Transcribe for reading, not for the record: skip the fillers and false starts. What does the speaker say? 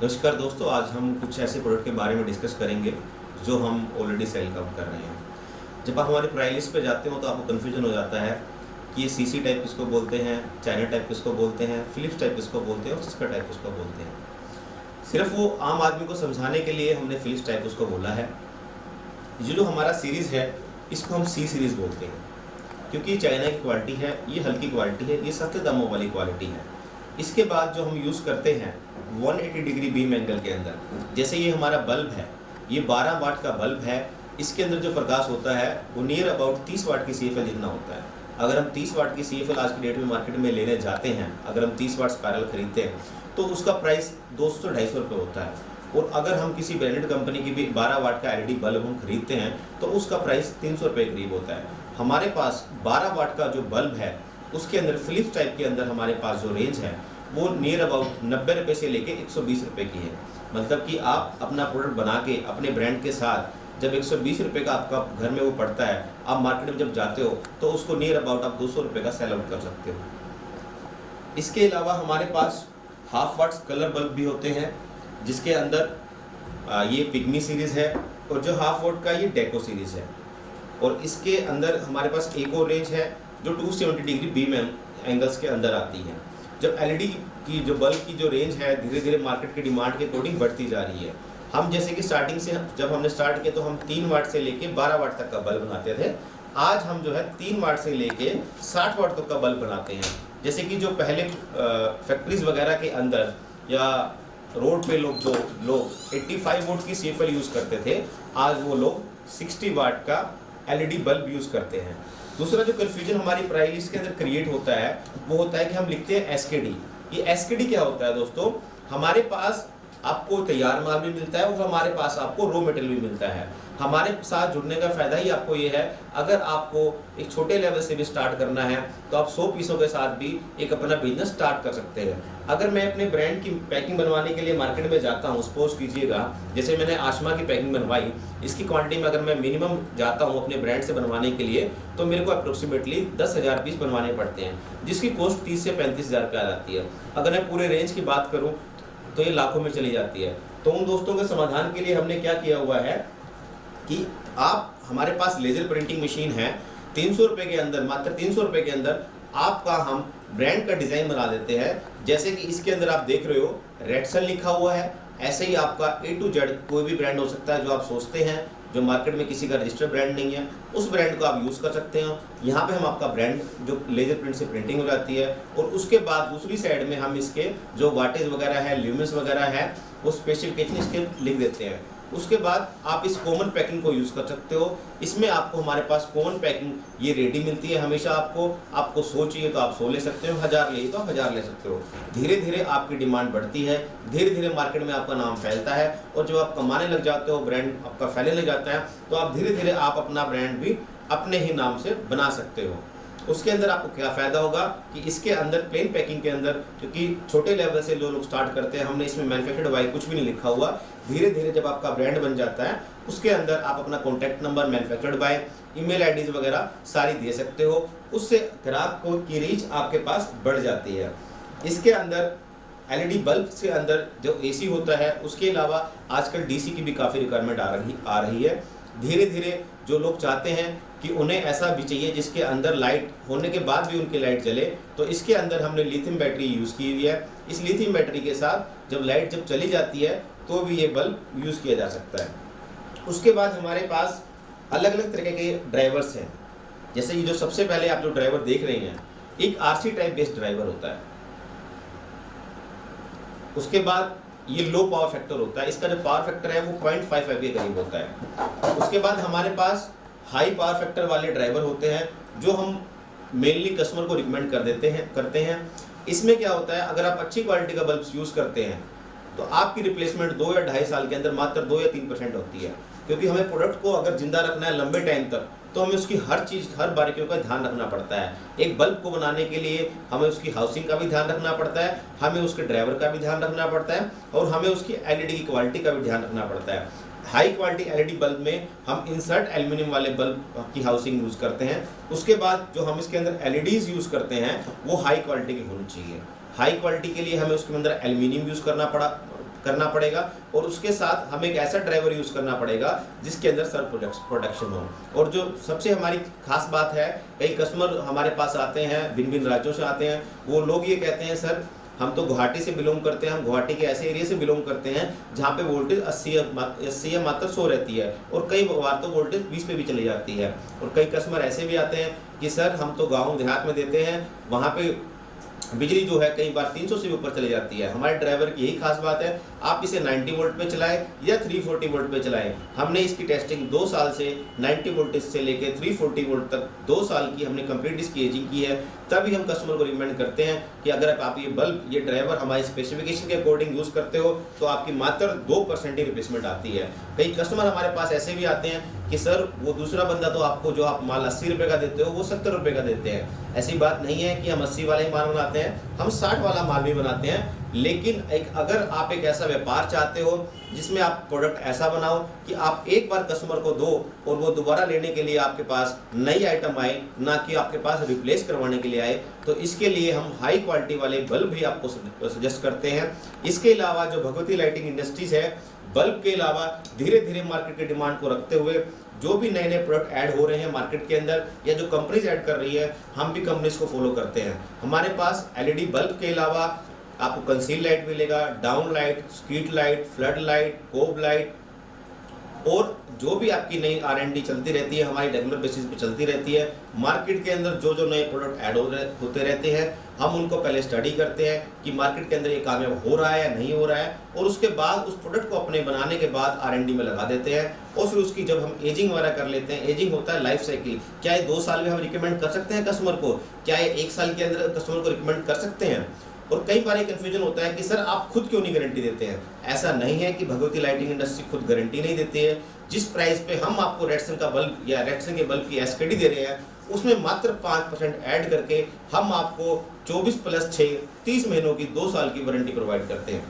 नमस्कार दोस्तों, आज हम कुछ ऐसे प्रोडक्ट के बारे में डिस्कस करेंगे जो हम ऑलरेडी सेल कर रहे हैं। जब आप हमारी प्राइस लिस्ट पे जाते हो तो आपको कन्फ्यूजन हो जाता है कि ये सीसी टाइप किसको बोलते हैं, चाइना टाइप किसको बोलते हैं, फिलिप्स टाइप किसको बोलते हैं और सिस्का टाइप किसको बोलते हैं। सिर्फ वो आम आदमी को समझाने के लिए हमने फिलिप्स टाइप उसको बोला है। ये जो हमारा सीरीज़ है इसको हम सी सीरीज़ बोलते हैं क्योंकि ये चाइना की क्वालिटी है, ये हल्की क्वालिटी है, ये सस्ते दामों वाली क्वालिटी है। इसके बाद जो हम यूज़ करते हैं 180 डिग्री बीम एंगल के अंदर, जैसे ये हमारा बल्ब है, ये 12 वाट का बल्ब है। इसके अंदर जो प्रकाश होता है वो नियर अबाउट 30 वाट की CFL जितना होता है। अगर हम 30 वाट की CFL आज की डेट में मार्केट में लेने जाते हैं, अगर हम 30 वाट स्पायरल खरीदते हैं तो उसका प्राइस 200-250 रुपये होता है। और अगर हम किसी ब्रांडेड कंपनी की भी 12 वाट का LED बल्ब हम खरीदते हैं तो उसका प्राइस 300 रुपये करीब होता है। हमारे पास 12 वाट का जो बल्ब है उसके अंदर फिलिप्स टाइप के अंदर हमारे पास जो रेंज है वो नियर अबाउट 90 रुपये से लेके 120 रुपये की है। मतलब कि आप अपना प्रोडक्ट बना के अपने ब्रांड के साथ जब 120 रुपये का आपका घर में वो पड़ता है, आप मार्केट में जब जाते हो तो उसको नियर अबाउट आप 200 रुपये का सेल आउट कर सकते हो। इसके अलावा हमारे पास हाफ वाट्स कलर बल्ब भी होते हैं जिसके अंदर ये पिग्मी सीरीज़ है और जो हाफ वाट का ये डेको सीरीज़ है। और इसके अंदर हमारे पास एक और रेंज है जो 270 डिग्री बीम एंगल्स के अंदर आती है। जब LED की जो बल्ब की जो रेंज है धीरे धीरे मार्केट की डिमांड के अकॉर्डिंग बढ़ती जा रही है। हम जैसे कि स्टार्टिंग से जब हमने स्टार्ट किया तो हम 3 वाट से लेके 12 वाट तक का बल्ब बनाते थे। आज हम जो है 3 वाट से लेके 60 वाट तक का बल्ब बनाते हैं। जैसे कि जो पहले फैक्ट्रीज वगैरह के अंदर या रोड पे लोग 85 वोल्ट की CFL यूज़ करते थे, आज वो लोग 60 वाट का LED बल्ब यूज़ करते हैं। दूसरा जो कन्फ्यूजन हमारी प्राइस लिस्ट के अंदर क्रिएट होता है वो होता है कि हम लिखते हैं SKD। ये SKD क्या होता है दोस्तों? हमारे पास आपको तैयार माल भी मिलता है और हमारे पास आपको रॉ मटेरियल भी मिलता है। हमारे साथ जुड़ने का फ़ायदा ही आपको ये है, अगर आपको एक छोटे लेवल से भी स्टार्ट करना है तो आप 100 पीसों के साथ भी एक अपना बिजनेस स्टार्ट कर सकते हैं। अगर मैं अपने ब्रांड की पैकिंग बनवाने के लिए मार्केट में जाता हूँ, सपोज कीजिएगा जैसे मैंने आशमा की पैकिंग बनवाई, इसकी क्वांटिटी में अगर मैं मिनिमम जाता हूँ अपने ब्रांड से बनवाने के लिए तो मेरे को अप्रोक्सीमेटली 10,000 पीस बनवाने पड़ते हैं जिसकी कॉस्ट 30 से 35,000 रुपये आ जाती है। अगर मैं पूरे रेंज की बात करूँ तो ये लाखों में चली जाती है। तो उन दोस्तों के समाधान के लिए हमने क्या किया हुआ है कि आप हमारे पास लेजर प्रिंटिंग मशीन है, 300 रुपये के अंदर, मात्र 300 रुपये के अंदर आपका हम ब्रांड का डिज़ाइन बना देते हैं। जैसे कि इसके अंदर आप देख रहे हो रेडसन लिखा हुआ है, ऐसे ही आपका A to Z कोई भी ब्रांड हो सकता है जो आप सोचते हैं, जो मार्केट में किसी का रजिस्टर्ड ब्रांड नहीं है, उस ब्रांड को आप यूज़ कर सकते हैं। यहाँ पे हम आपका ब्रांड जो लेजर प्रिंट से प्रिंटिंग हो जाती है और उसके बाद दूसरी साइड में हम इसके जो वाटेज वगैरह है, ल्यूमेंस वगैरह है, वो स्पेसिफिकेशन इसके लिख देते हैं। उसके बाद आप इस कॉमन पैकिंग को यूज़ कर सकते हो। इसमें आपको हमारे पास कॉमन पैकिंग ये रेडी मिलती है हमेशा। आपको 100 चाहिए तो आप 100 ले सकते हो, 1000 ले तो आप 1000 ले सकते हो। धीरे धीरे आपकी डिमांड बढ़ती है, धीरे धीरे मार्केट में आपका नाम फैलता है और जब आप कमाने लग जाते हो, ब्रांड आपका फैलने लग जाता है तो आप धीरे धीरे आप अपना ब्रांड भी अपने ही नाम से बना सकते हो। उसके अंदर आपको क्या फ़ायदा होगा कि इसके अंदर प्लेन पैकिंग के अंदर, क्योंकि छोटे लेवल से लोग स्टार्ट करते हैं, हमने इसमें मैन्युफैक्चर्ड बाय कुछ भी नहीं लिखा हुआ। धीरे धीरे जब आपका ब्रांड बन जाता है उसके अंदर आप अपना contact number, manufactured by, email IDs वगैरह सारी दे सकते हो। उससे ग्राहक को की रीच आपके पास बढ़ जाती है। इसके अंदर LED बल्ब से अंदर जो AC होता है, उसके अलावा आजकल DC की भी काफ़ी रिक्वायरमेंट आ रही है। धीरे धीरे जो लोग चाहते हैं कि उन्हें ऐसा भी चाहिए जिसके अंदर लाइट होने के बाद भी उनकी लाइट जले, तो इसके अंदर हमने लिथियम बैटरी यूज़ की हुई है। इस लिथियम बैटरी के साथ जब लाइट चली जाती है तो भी ये बल्ब यूज़ किया जा सकता है। उसके बाद हमारे पास अलग अलग तरह के ड्राइवर्स हैं। जैसे ये जो सबसे पहले आप जो ड्राइवर देख रहे हैं, एक RC टाइप बेस्ड ड्राइवर होता है। उसके बाद ये लो पावर फैक्टर होता है, इसका जो पावर फैक्टर है वो 0.55 के करीब होता है। उसके बाद हमारे पास हाई पावर फैक्टर वाले ड्राइवर होते हैं जो हम मेनली कस्टमर को रिकमेंड करते हैं। इसमें क्या होता है, अगर आप अच्छी क्वालिटी का बल्ब यूज़ करते हैं तो आपकी रिप्लेसमेंट 2 या 2.5 साल के अंदर मात्र 2 या 3% होती है। क्योंकि हमें प्रोडक्ट को अगर जिंदा रखना है लंबे टाइम तक तो हमें उसकी हर चीज़, हर बारीकियों का ध्यान रखना पड़ता है। एक बल्ब को बनाने के लिए हमें उसकी हाउसिंग का भी ध्यान रखना पड़ता है, हमें उसके ड्राइवर का भी ध्यान रखना पड़ता है और हमें उसकी LED की क्वालिटी का भी ध्यान रखना पड़ता है। हाई क्वालिटी LED बल्ब में हम इंसर्ट एल्यूमिनियम वाले बल्ब की हाउसिंग यूज़ करते हैं। उसके बाद जो हम इसके अंदर LEDs यूज़ करते हैं वो हाई क्वालिटी की होनी चाहिए। हाई क्वालिटी के लिए हमें उसके अंदर एल्यूमिनियम यूज़ करना पड़ेगा और उसके साथ हमें एक ऐसा ड्राइवर यूज़ करना पड़ेगा जिसके अंदर सेल्फ प्रोडक्शन हो। और जो सबसे हमारी खास बात है, कई कस्टमर हमारे पास आते हैं, भिन्न भिन्न राज्यों से आते हैं, वो लोग ये कहते हैं सर हम तो गुवाहाटी से बिलोंग करते हैं, हम गुवाहाटी के ऐसे एरिया से बिलोंग करते हैं जहाँ पे वोल्टेज 80 या मात्र 100 रहती है और कई बार तो वोल्टेज 20 पे भी चली जाती है। और कई कस्टमर ऐसे भी आते हैं कि सर हम तो गाँव देहात में देते हैं, वहाँ पे बिजली जो है कई बार 300 से भी ऊपर चली जाती है। हमारे ड्राइवर की यही खास बात है, आप इसे 90 वोल्ट पे चलाएं या 340 वोल्ट पे चलाएं। हमने इसकी टेस्टिंग 2 साल से 90 वोल्टेज से लेकर 340 वोल्ट तक 2 साल की हमने कंप्लीट इसकी एजिंग की है। तभी हम कस्टमर को रिकमेंड करते हैं कि अगर आप ये बल्ब, ये ड्राइवर हमारे स्पेसिफिकेशन के अकॉर्डिंग यूज़ करते हो तो आपकी मात्र 2% ही रिप्लेसमेंट आती है। कई कस्टमर हमारे पास ऐसे भी आते हैं कि सर वो दूसरा बंदा तो आपको जो आप माल 80 रुपये का देते हो वो 70 रुपये का देते हैं। ऐसी बात नहीं है कि हम 80 वाला ही माल बनाते हैं, हम 60 वाला माल भी बनाते हैं। लेकिन अगर आप एक ऐसा व्यापार चाहते हो जिसमें आप प्रोडक्ट ऐसा बनाओ कि आप एक बार कस्टमर को दो और वो दोबारा लेने के लिए आपके पास नई आइटम आए, ना कि आपके पास रिप्लेस करवाने के लिए आए, तो इसके लिए हम हाई क्वालिटी वाले बल्ब भी आपको सजेस्ट करते हैं। इसके अलावा जो भगवती लाइटिंग इंडस्ट्रीज है, बल्ब के अलावा धीरे धीरे मार्केट की डिमांड को रखते हुए जो भी नए नए प्रोडक्ट ऐड हो रहे हैं मार्केट के अंदर या जो कंपनीज ऐड कर रही है, हम भी कंपनीज को फॉलो करते हैं। हमारे पास एलईडी बल्ब के अलावा आपको कंसील लाइट मिलेगा, down light, street light, flood light, cob light और जो भी आपकी नई R&D चलती रहती है, हमारी रेगुलर बेसिस पे चलती रहती है। मार्केट के अंदर जो जो नए प्रोडक्ट ऐड होते रहते हैं, हम उनको पहले स्टडी करते हैं कि मार्केट के अंदर ये कामयाब हो रहा है या नहीं हो रहा है, और उसके बाद उस प्रोडक्ट को अपने बनाने के बाद R&D में लगा देते हैं। और फिर उसकी जब हम एजिंग वगैरह कर लेते हैं, एजिंग होता है लाइफ साइकिल, क्या ये 2 साल में हम रिकमेंड कर सकते हैं कस्टमर को, क्या ये 1 साल के अंदर कस्टमर को रिकमेंड कर सकते हैं। और कई बार कन्फ्यूजन होता है कि सर आप खुद क्यों नहीं गारंटी देते हैं। ऐसा नहीं है कि भगवती लाइटिंग इंडस्ट्री खुद गारंटी नहीं देती है। जिस प्राइस पे हम आपको रेडसन का बल्ब या रेडसन के बल्ब की एसकेडी दे रहे हैं, उसमें मात्र 5% ऐड करके हम आपको 24+6 30 महीनों की 2 साल की वारंटी प्रोवाइड करते हैं।